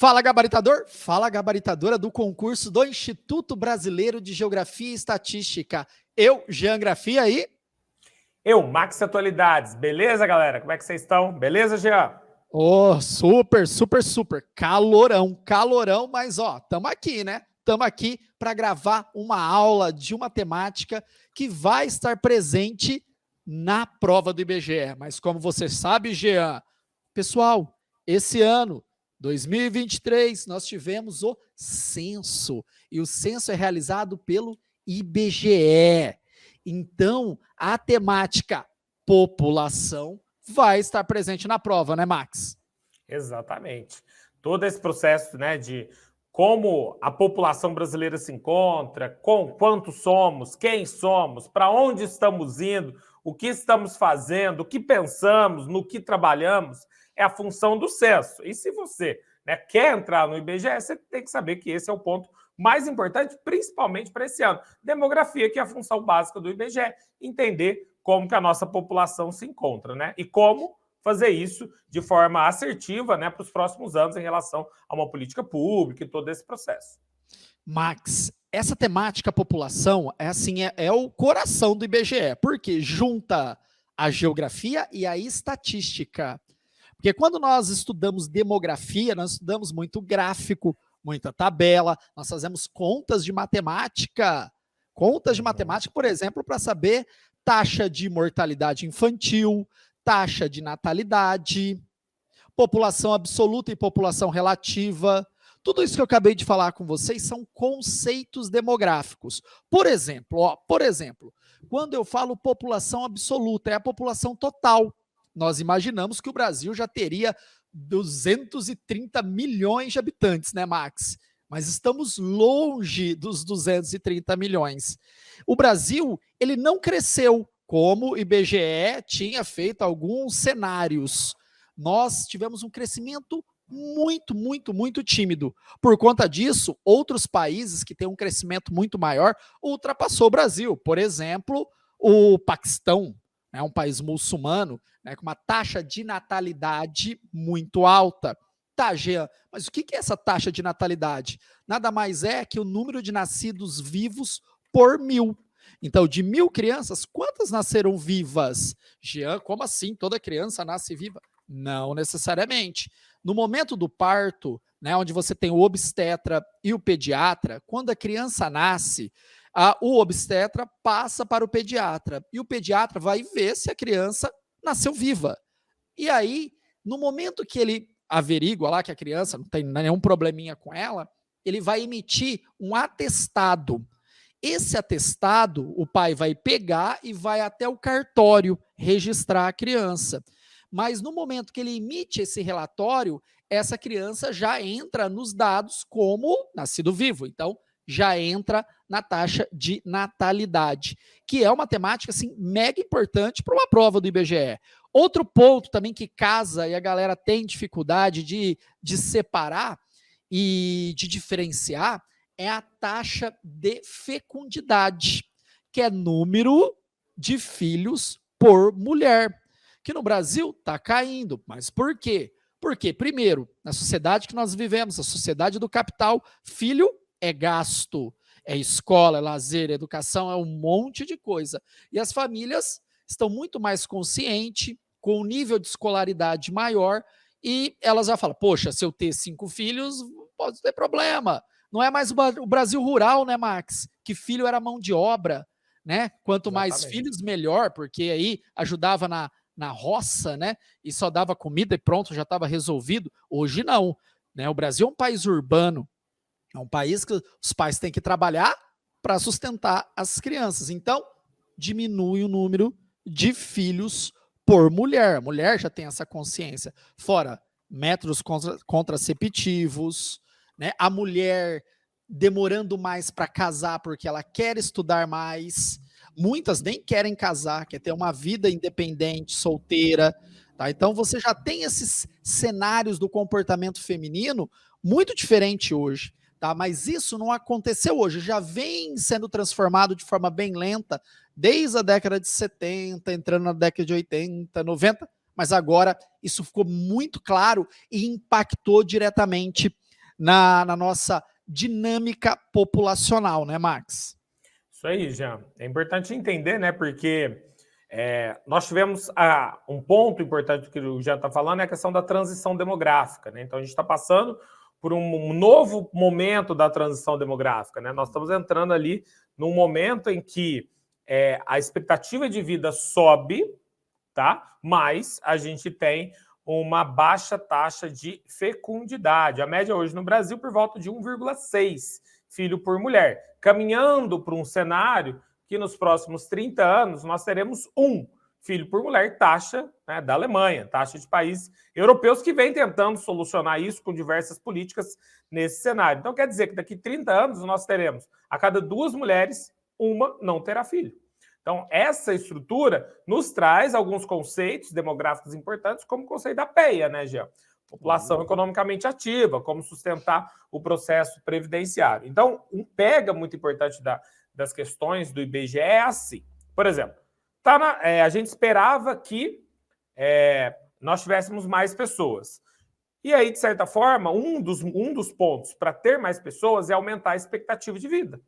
Fala, gabaritador! Fala, gabaritadora do concurso do Instituto Brasileiro de Geografia e Estatística. Eu, Geografia aí. Eu, Max Atualidades. Beleza, galera? Como é que vocês estão? Beleza, Jean? Super. Calorão, mas tamo aqui, né? Tamo aqui para gravar uma aula de uma temática que vai estar presente na prova do IBGE. Mas como você sabe, Jean, pessoal, esse ano, 2023, nós tivemos o censo. E o censo é realizado pelo IBGE. Então, a temática população vai estar presente na prova, né, Max? Exatamente. Todo esse processo, né, de como a população brasileira se encontra, com quantos somos, quem somos, para onde estamos indo, o que estamos fazendo, o que pensamos, no que trabalhamos, é a função do censo. E se você, né, quer entrar no IBGE, você tem que saber que esse é o ponto mais importante, principalmente para esse ano. Demografia, que é a função básica do IBGE, entender como que a nossa população se encontra, né? E como fazer isso de forma assertiva, né, para os próximos anos em relação a uma política pública e todo esse processo. Max, essa temática população é o coração do IBGE, porque junta a geografia e a estatística. Porque quando nós estudamos demografia, nós estudamos muito gráfico, muita tabela, nós fazemos contas de matemática. Contas de matemática, por exemplo, para saber taxa de mortalidade infantil, taxa de natalidade, população absoluta e população relativa. Tudo isso que eu acabei de falar com vocês são conceitos demográficos. Por exemplo, quando eu falo população absoluta, é a população total. Nós imaginamos que o Brasil já teria 230 milhões de habitantes, né, Max? Mas estamos longe dos 230 milhões. O Brasil, ele não cresceu, como o IBGE tinha feito alguns cenários. Nós tivemos um crescimento muito tímido. Por conta disso, outros países que têm um crescimento muito maior ultrapassou o Brasil. Por exemplo, o Paquistão, né, um país muçulmano, né, com uma taxa de natalidade muito alta. Tá, Jean, mas o que é essa taxa de natalidade? Nada mais é que o número de nascidos vivos por 1000. Então, de 1000 crianças, quantas nasceram vivas? Jean, como assim? Toda criança nasce viva? Não necessariamente. No momento do parto, né, onde você tem o obstetra e o pediatra, quando a criança nasce, o obstetra passa para o pediatra e o pediatra vai ver se a criança nasceu viva. E aí, no momento que ele averigua lá que a criança não tem nenhum probleminha com ela, ele vai emitir um atestado. Esse atestado, o pai vai pegar e vai até o cartório registrar a criança. Mas no momento que ele emite esse relatório, essa criança já entra nos dados como nascido vivo. Então, já entra na taxa de natalidade, que é uma temática assim, mega importante para uma prova do IBGE. Outro ponto também que casa e a galera tem dificuldade de separar e de diferenciar é a taxa de fecundidade, que é número de filhos por mulher, que no Brasil está caindo. Mas por quê? Porque, primeiro, na sociedade que nós vivemos, a sociedade do capital, filho é gasto, é escola, é lazer, é educação, é um monte de coisa. E as famílias estão muito mais conscientes, com um nível de escolaridade maior, e elas já falam, poxa, se eu ter 5 filhos, pode ter problema. Não é mais o Brasil rural, né, Max? Que filho era mão de obra, né? Quanto mais filhos, melhor, porque aí ajudava na roça, né? E só dava comida e pronto, já estava resolvido. Hoje não, né? O Brasil é um país urbano, é um país que os pais têm que trabalhar para sustentar as crianças. Então, diminui o número de filhos por mulher. A mulher já tem essa consciência. Fora métodos contraceptivos, né? A mulher demorando mais para casar porque ela quer estudar mais. Muitas nem querem casar, quer ter uma vida independente, solteira. Tá? Então você já tem esses cenários do comportamento feminino muito diferente hoje. Tá? Mas isso não aconteceu hoje, já vem sendo transformado de forma bem lenta desde a década de 70, entrando na década de 80, 90, mas agora isso ficou muito claro e impactou diretamente na nossa dinâmica populacional, né, Max? Isso aí, Jean. É importante entender, né? Porque nós tivemos um ponto importante que o Jean está falando, é a questão da transição demográfica, né? Então, a gente está passando por um novo momento da transição demográfica, né? Nós estamos entrando ali num momento em que a expectativa de vida sobe, tá? Mas a gente tem uma baixa taxa de fecundidade. A média hoje no Brasil por volta de 1,6 filho por mulher, caminhando para um cenário que nos próximos 30 anos nós teremos 1 filho por mulher, taxa, né, da Alemanha, taxa de países europeus que vem tentando solucionar isso com diversas políticas nesse cenário. Então quer dizer que daqui a 30 anos nós teremos a cada 2 mulheres, uma não terá filho. Então, essa estrutura nos traz alguns conceitos demográficos importantes, como o conceito da PEA, né, Jean? População economicamente ativa, como sustentar o processo previdenciário. Então, um pega muito importante das questões do IBGE é assim. Por exemplo, a gente esperava que nós tivéssemos mais pessoas. E aí, de certa forma, um dos pontos para ter mais pessoas é aumentar a expectativa de vida.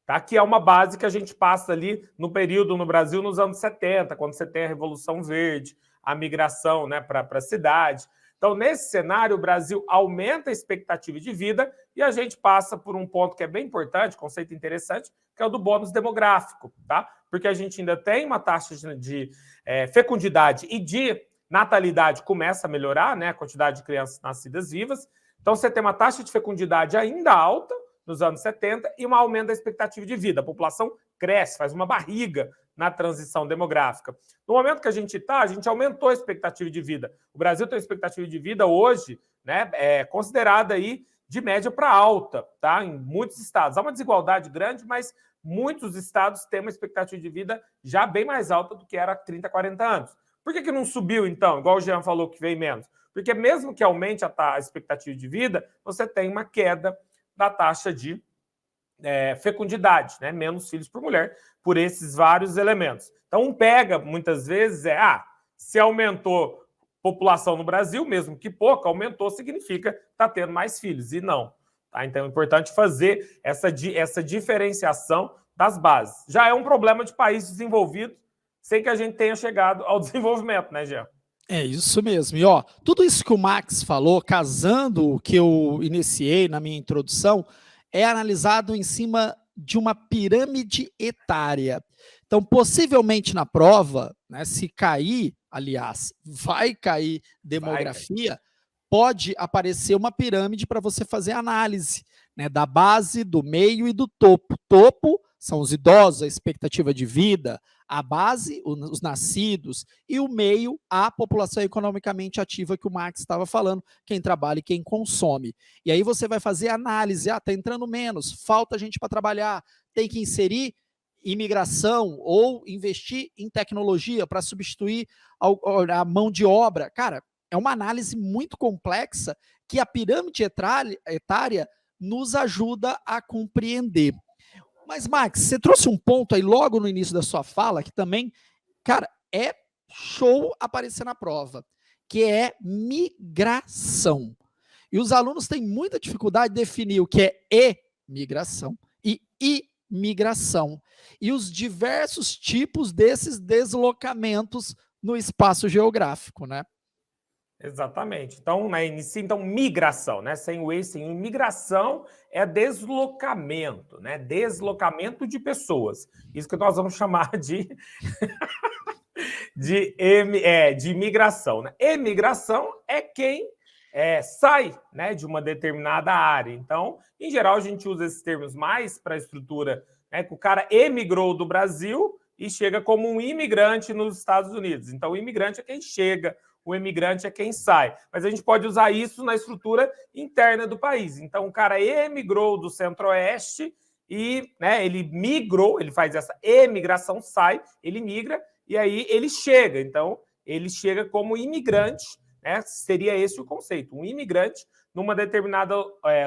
Tá? Que é uma base que a gente passa ali no período no Brasil nos anos 70, quando você tem a Revolução Verde, a migração, né, para a cidade. Então, nesse cenário, o Brasil aumenta a expectativa de vida e a gente passa por um ponto que é bem importante, conceito interessante, que é o do bônus demográfico, tá? Porque a gente ainda tem uma taxa de fecundidade e de natalidade começa a melhorar, né, a quantidade de crianças nascidas vivas. Então, você tem uma taxa de fecundidade ainda alta, nos anos 70, e um aumento da expectativa de vida. A população cresce, faz uma barriga na transição demográfica. No momento que a gente está, a gente aumentou a expectativa de vida. O Brasil tem uma expectativa de vida hoje, né, considerada aí de média para alta, tá? Em muitos estados. Há uma desigualdade grande, mas muitos estados têm uma expectativa de vida já bem mais alta do que era há 30, 40 anos. Por que não subiu, então? Igual o Jean falou que veio menos. Porque mesmo que aumente a expectativa de vida, você tem uma queda da taxa de fecundidade, né? Menos filhos por mulher, por esses vários elementos. Então, pega, muitas vezes, se aumentou população no Brasil, mesmo que pouco, aumentou, significa que está tendo mais filhos, e não. Tá? Então, é importante fazer essa diferenciação das bases. Já é um problema de país desenvolvido, sem que a gente tenha chegado ao desenvolvimento, né, Jean? É isso mesmo. E ó, tudo isso que o Max falou, casando o que eu iniciei na minha introdução, é analisado em cima de uma pirâmide etária. Então, possivelmente na prova, né, se cair, aliás, vai cair demografia, pode aparecer uma pirâmide para você fazer análise, né, da base, do meio e do topo. Topo são os idosos, a expectativa de vida, a base, os nascidos, e o meio, a população economicamente ativa que o Max estava falando, quem trabalha e quem consome. E aí você vai fazer análise, está entrando menos, falta gente para trabalhar, tem que inserir imigração ou investir em tecnologia para substituir a mão de obra. Cara, é uma análise muito complexa que a pirâmide etária nos ajuda a compreender. Mas, Max, você trouxe um ponto aí logo no início da sua fala que também, cara, é show aparecer na prova, que é migração. E os alunos têm muita dificuldade de definir o que é migração e imigração. E os diversos tipos desses deslocamentos no espaço geográfico, né? Exatamente. Então, inicia migração, né? Sem o E, sem o. Migração é deslocamento, né? Deslocamento de pessoas. Isso que nós vamos chamar de de imigração, né? Emigração é quem sai, né, de uma determinada área. Então, em geral, a gente usa esses termos mais para a estrutura, né, que o cara emigrou do Brasil e chega como um imigrante nos Estados Unidos. Então, o imigrante é quem chega, o emigrante é quem sai. Mas a gente pode usar isso na estrutura interna do país. Então, o cara emigrou do Centro-Oeste e, né, ele migrou, ele faz essa emigração, sai, ele migra e aí ele chega. Então, ele chega como imigrante, né? Seria esse o conceito, um imigrante numa determinada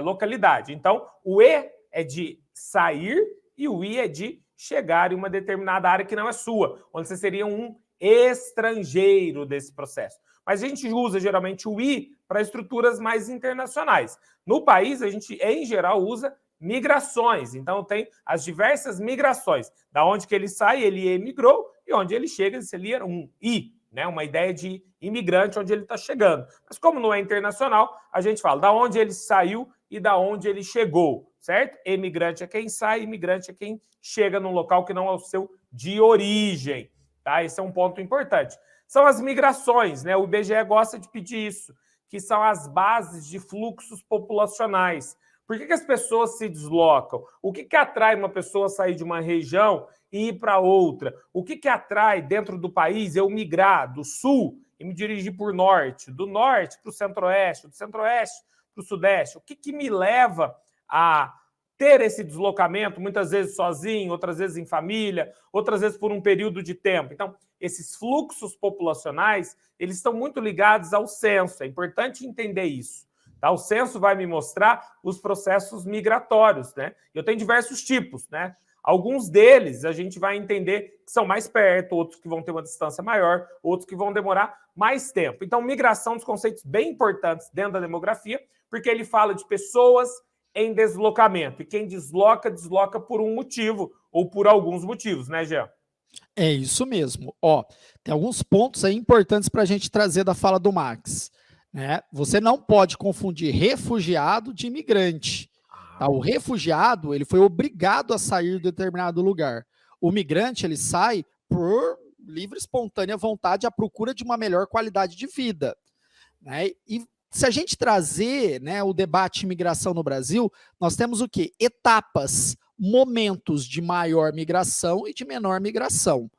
localidade. Então, o E é de sair e o I é de chegar em uma determinada área que não é sua, onde você seria um estrangeiro desse processo. mas a gente usa geralmente o I para estruturas mais internacionais. No país, a gente, em geral, usa migrações. Então, tem as diversas migrações. Da onde que ele sai, ele emigrou, e onde ele chega, seria um I, né? Uma ideia de imigrante, onde ele está chegando. Mas como não é internacional, a gente fala da onde ele saiu e da onde ele chegou, certo? Emigrante é quem sai, imigrante é quem chega num local que não é o seu de origem, tá? Esse é um ponto importante. São as migrações, né? O IBGE gosta de pedir isso, que são as bases de fluxos populacionais. Por que as pessoas se deslocam? O que atrai uma pessoa a sair de uma região e ir para outra? O que atrai dentro do país eu migrar do sul e me dirigir por norte, do norte para o centro-oeste, do centro-oeste para o sudeste? O que me leva a ter esse deslocamento, muitas vezes sozinho, outras vezes em família, outras vezes por um período de tempo? Então, esses fluxos populacionais, eles estão muito ligados ao censo. É importante entender isso. Tá? O censo vai me mostrar os processos migratórios, né? Eu tenho diversos tipos, né? Alguns deles a gente vai entender que são mais perto, outros que vão ter uma distância maior, outros que vão demorar mais tempo. Então, migração é um dos conceitos bem importantes dentro da demografia, porque ele fala de pessoas em deslocamento. E quem desloca, desloca por um motivo ou por alguns motivos, né, Jean? É isso mesmo. Ó, tem alguns pontos aí importantes para a gente trazer da fala do Max. Né? Você não pode confundir refugiado de imigrante. Tá? O refugiado ele foi obrigado a sair de determinado lugar. O migrante ele sai por livre, espontânea vontade à procura de uma melhor qualidade de vida. Né? E se a gente trazer, né, o debate imigração no Brasil, nós temos o quê? Etapas, momentos de maior migração e de menor migração.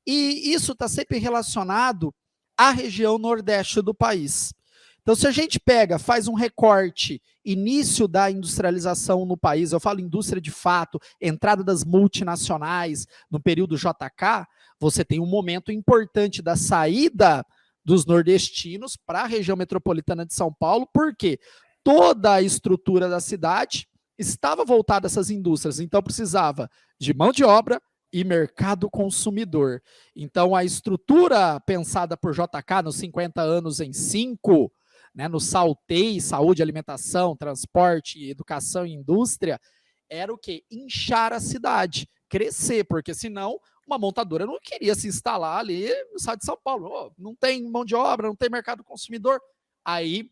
E isso está sempre relacionado à região nordeste do país. Então, se a gente pega, faz um recorte, início da industrialização no país, eu falo indústria de fato, entrada das multinacionais no período JK, você tem um momento importante da saída dos nordestinos para a região metropolitana de São Paulo, porque toda a estrutura da cidade estava voltada a essas indústrias, então precisava de mão de obra e mercado consumidor. Então, a estrutura pensada por JK nos 50 anos em 5, né, no SALTEI, saúde, alimentação, transporte, educação e indústria, era o quê? Inchar a cidade, crescer, porque senão uma montadora não queria se instalar ali no estado de São Paulo. Oh, não tem mão de obra, não tem mercado consumidor. Aí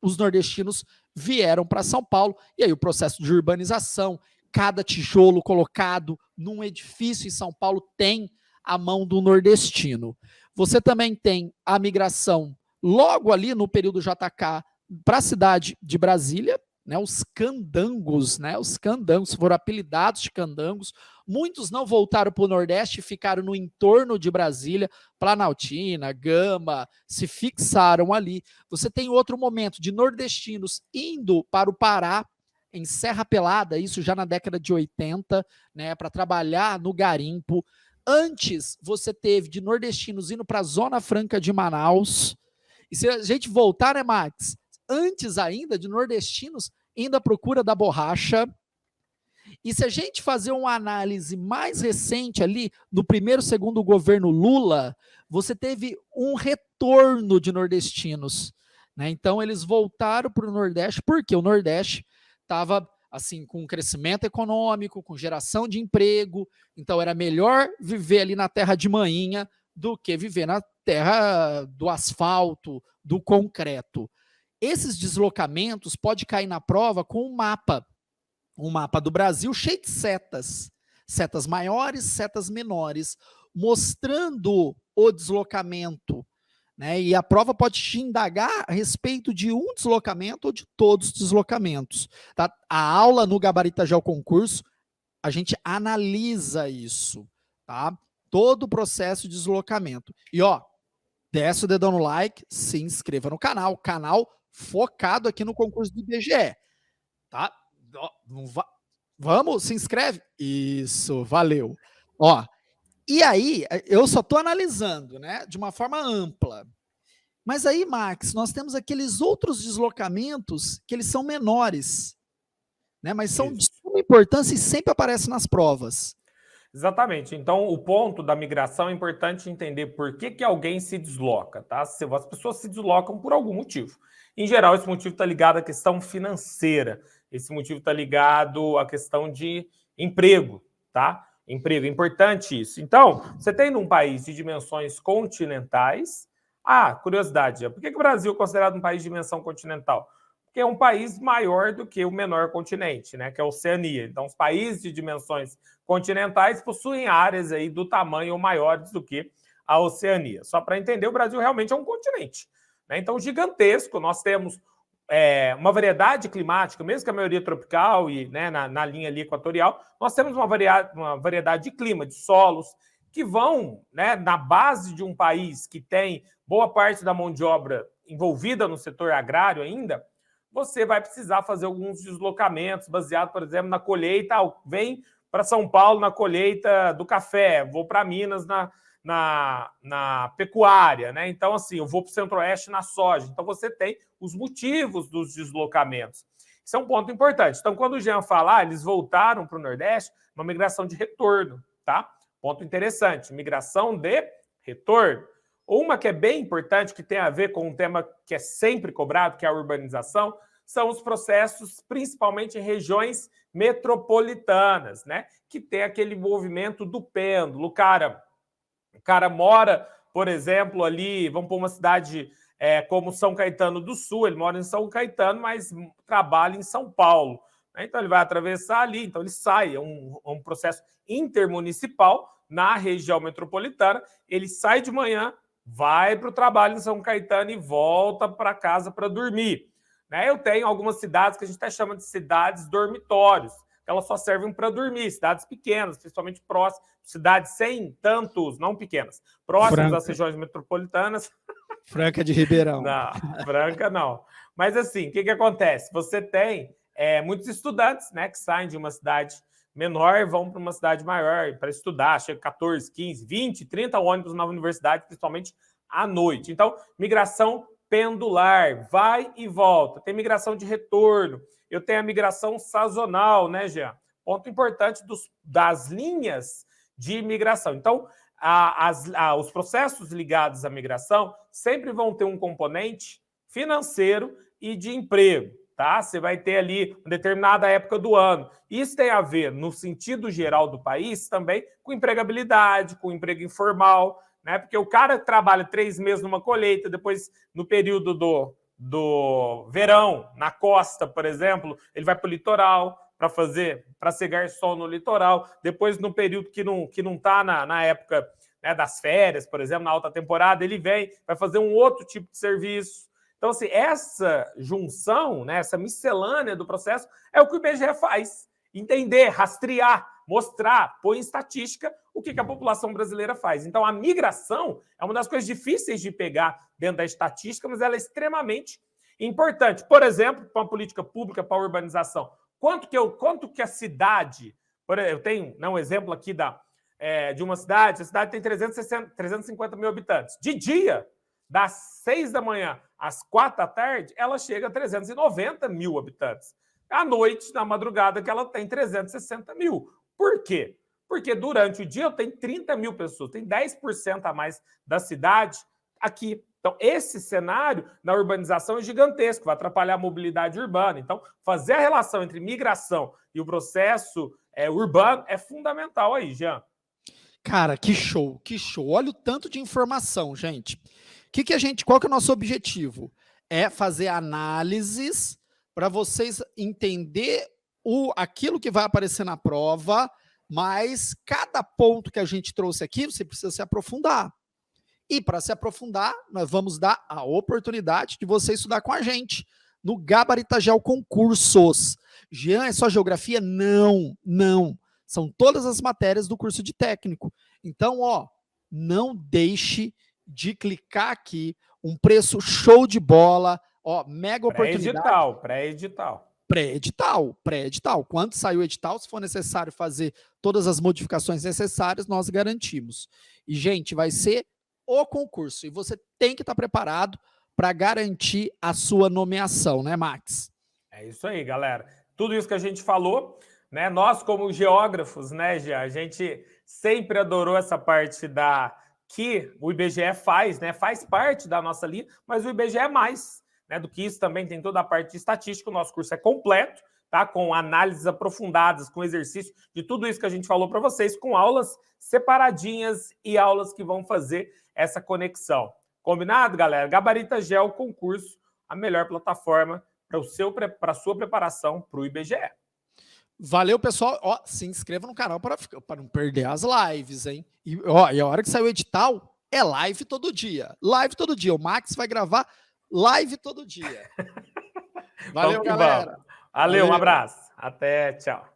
os nordestinos vieram para São Paulo, e aí o processo de urbanização, cada tijolo colocado num edifício em São Paulo tem a mão do nordestino. Você também tem a migração logo ali no período JK para a cidade de Brasília, né, os candangos, né, os candangos foram apelidados de candangos. Muitos não voltaram para o Nordeste, ficaram no entorno de Brasília, Planaltina, Gama, se fixaram ali. Você tem outro momento de nordestinos indo para o Pará, em Serra Pelada, isso já na década de 80, né, para trabalhar no garimpo. Antes, você teve de nordestinos indo para a Zona Franca de Manaus. E se a gente voltar, né, Max? Antes ainda de nordestinos indo à procura da borracha. E se a gente fazer uma análise mais recente ali, no primeiro, segundo governo Lula, você teve um retorno de nordestinos. Né? Então, eles voltaram para o Nordeste, porque o Nordeste estava assim, com crescimento econômico, com geração de emprego, então era melhor viver ali na terra de manhinha do que viver na terra do asfalto, do concreto. Esses deslocamentos podem cair na prova com um mapa do Brasil cheio de setas, setas maiores, setas menores, mostrando o deslocamento, né? E a prova pode te indagar a respeito de um deslocamento ou de todos os deslocamentos. Tá? A aula no Gabarita Geoconcurso, a gente analisa isso, tá? Todo o processo de deslocamento. E ó, desce o dedão no like, se inscreva no canal, canal focado aqui no concurso do IBGE, tá? Vamos, se inscreve? Isso, valeu. Ó, e aí, eu só estou analisando, né, de uma forma ampla. Mas aí, Max, nós temos aqueles outros deslocamentos que eles são menores, né, mas são de suma importância e sempre aparecem nas provas. Exatamente. Então, o ponto da migração é importante entender por que alguém se desloca, tá? As pessoas se deslocam por algum motivo. Em geral, esse motivo está ligado à questão financeira. Esse motivo está ligado à questão de emprego, tá? Emprego, é importante isso. Então, você tem num país de dimensões continentais... curiosidade, por que o Brasil é considerado um país de dimensão continental? Porque é um país maior do que o menor continente, né, que é a Oceania. Então, os países de dimensões continentais possuem áreas aí do tamanho ou maiores do que a Oceania. Só para entender, o Brasil realmente é um continente, né? Então, gigantesco. Nós temos uma variedade climática, mesmo que a maioria tropical e, né, na linha ali equatorial, nós temos uma variedade de clima, de solos, que vão, né, na base de um país que tem boa parte da mão de obra envolvida no setor agrário ainda, você vai precisar fazer alguns deslocamentos baseado, por exemplo, na colheita. Vem para São Paulo na colheita do café, vou para Minas na pecuária, né? Então, assim, eu vou para o Centro-Oeste na soja. Então, você tem os motivos dos deslocamentos. Isso é um ponto importante. Então, quando o Jean fala, eles voltaram para o Nordeste, uma migração de retorno, tá? Ponto interessante, migração de retorno. Uma que é bem importante, que tem a ver com um tema que é sempre cobrado, que é a urbanização, são os processos, principalmente em regiões metropolitanas, né? Que tem aquele movimento do pêndulo. O cara mora, por exemplo, ali, vamos para uma cidade como São Caetano do Sul, ele mora em São Caetano, mas trabalha em São Paulo. Então, ele vai atravessar ali, então ele sai, é um processo intermunicipal na região metropolitana, ele sai de manhã, vai para o trabalho em São Caetano e volta para casa para dormir. Né? Eu tenho algumas cidades que a gente até chama de cidades dormitórios, que elas só servem para dormir, cidades pequenas, principalmente próximas, cidades sem tantos, não pequenas, próximas às regiões metropolitanas. Franca de Ribeirão. Não, Franca não. Mas assim, o que acontece? Você tem muitos estudantes, né, que saem de uma cidade menor e vão para uma cidade maior para estudar, chega 14, 15, 20, 30 ônibus na universidade, principalmente à noite. Então, migração pendular, vai e volta. Tem migração de retorno, eu tenho a migração sazonal, né, Jean? Ponto importante das linhas de migração. Então, os processos ligados à migração sempre vão ter um componente financeiro e de emprego. Tá? Você vai ter ali uma determinada época do ano. Isso tem a ver, no sentido geral do país, também com empregabilidade, com emprego informal, né? Porque o cara trabalha 3 meses numa colheita, depois, no período do verão, na costa, por exemplo, ele vai para o litoral para ser garçom no litoral, depois, no período que não está na época, né, das férias, por exemplo, na alta temporada, ele vai fazer um outro tipo de serviço. Então, assim, essa junção, né, essa miscelânea do processo é o que o IBGE faz. Entender, rastrear, mostrar, pôr em estatística o que a população brasileira faz. Então, a migração é uma das coisas difíceis de pegar dentro da estatística, mas ela é extremamente importante. Por exemplo, para uma política pública, para a urbanização. Quanto que a cidade... Eu tenho, né, um exemplo aqui de uma cidade, a cidade tem 350 mil habitantes. De dia, das 6 da manhã às 4 da tarde, ela chega a 390 mil habitantes. À noite, na madrugada, que ela tem 360 mil. Por quê? Porque durante o dia eu tenho 30 mil pessoas, tem 10% a mais da cidade aqui. Então, esse cenário na urbanização é gigantesco, vai atrapalhar a mobilidade urbana. Então, fazer a relação entre migração e o processo urbano é fundamental aí, Jean. Cara, que show, que show. Olha o tanto de informação, gente. Qual que é o nosso objetivo? É fazer análises para vocês entender aquilo que vai aparecer na prova, mas cada ponto que a gente trouxe aqui, você precisa se aprofundar. E para se aprofundar, nós vamos dar a oportunidade de você estudar com a gente no Gabaritagel Concursos. Jean, é só geografia? Não, não. São todas as matérias do curso de técnico. Então, não deixe de clicar aqui, um preço show de bola, mega oportunidade. Pré-edital. Quando sair o edital, se for necessário fazer todas as modificações necessárias, nós garantimos. E, gente, vai ser o concurso. E você tem que estar preparado para garantir a sua nomeação, né, Max? É isso aí, galera. Tudo isso que a gente falou, né? Nós, como geógrafos, né, Gia, a gente sempre adorou essa parte que o IBGE faz, né? Faz parte da nossa linha, mas o IBGE é mais, né, do que isso. Também tem toda a parte de estatística. O nosso curso é completo, tá? Com análises aprofundadas, com exercício de tudo isso que a gente falou para vocês, com aulas separadinhas e aulas que vão fazer essa conexão. Combinado, galera? Gabarita Geo Concurso, a melhor plataforma para a sua preparação para o IBGE. Valeu, pessoal. Ó, se inscreva no canal para não perder as lives, hein? E a hora que sair o edital, é live todo dia. Live todo dia. O Max vai gravar live todo dia. Valeu, galera. Valeu, um abraço. Até, tchau.